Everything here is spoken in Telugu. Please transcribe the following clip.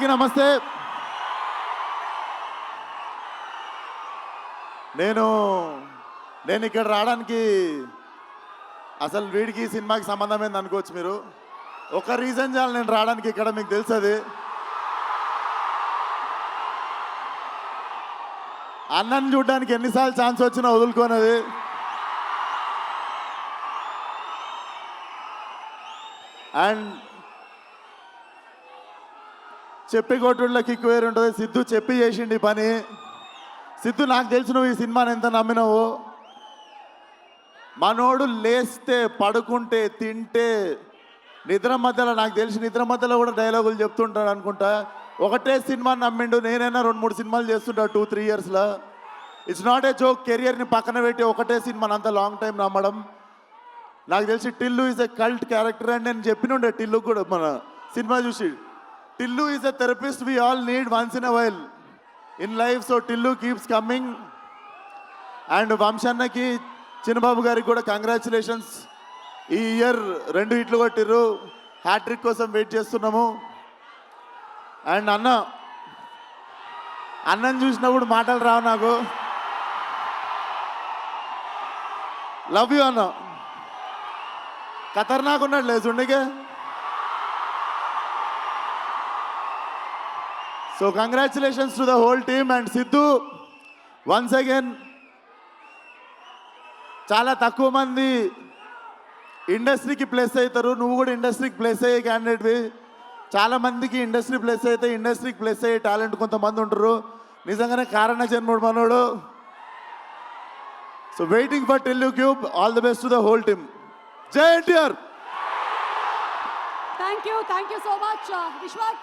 అందరికీ నమస్తే. నేను ఇక్కడ రావడానికి అసలు వీడికి సినిమాకి సంబంధం ఏంది అనుకోవచ్చు మీరు. ఒక రీజన్ చాలు నేను రావడానికి ఇక్కడ, మీకు తెలుసు అది. అన్నని చూడడానికి ఎన్నిసార్లు ఛాన్స్ వచ్చినా వదులుకోనది. అండ్ చెప్పి కొట్టుళ్ళ కిక్ వేరు ఉంటుంది. సిద్ధు చెప్పి చేసిండి పని. సిద్ధు నాకు తెలుసు నువ్వు ఈ సినిమాని ఎంత నమ్మినావు. మనోడు లేస్తే పడుకుంటే తింటే నిద్ర మధ్యలో, నాకు తెలిసి నిద్ర మధ్యలో కూడా డైలాగులు చెప్తుంటాడు అనుకుంటా. ఒకటే సినిమా నమ్మిండు. నేనైనా 2-3 సినిమాలు చేస్తుంటా 2-3 ఇయర్స్లో. It's not a joke. కెరియర్ని పక్కన పెట్టి ఒకటే సినిమాని అంత లాంగ్ టైం నమ్మడం. నాకు తెలిసి Tillu is a cult character అని నేను చెప్పినుండే టిల్లు కూడా మన సినిమా చూసి. Tillu is a therapist we all need once in a while in life. So Tillu keeps coming. And వంశన్నకి, చిన్నబాబు గారికి కూడా కంగ్రాచులేషన్స్. ఈ ఇయర్ 2 హిట్లు కొట్టిర్రు. హ్యాట్రిక్ కోసం వెయిట్ చేస్తున్నాము. అండ్ అన్నని చూసినప్పుడు మాటలు రావు నాకు. లవ్ యూ అన్న. ఖతర్నాక్ ఉన్నాడు లేచుండికే. So congratulations to the whole team. And Siddhu once again, చాలా తక్కువ మంది ఇండస్ట్రీకి ప్లేస్ అవుతారు. నువ్వు కూడా ఇండస్ట్రీకి ప్లేస్ అయ్యే క్యాండిడేట్వి. చాలామందికి ఇండస్ట్రీ ప్లేస్ అయితే ఇండస్ట్రీకి ప్లేస్ అయ్యే టాలెంట్ కొంతమంది ఉంటారు. నిజంగానే కారణ జన్ముడు మనోడు. So waiting for Tillu cube. All the best to the whole team. జై NTR. Thank you so much Vishwak.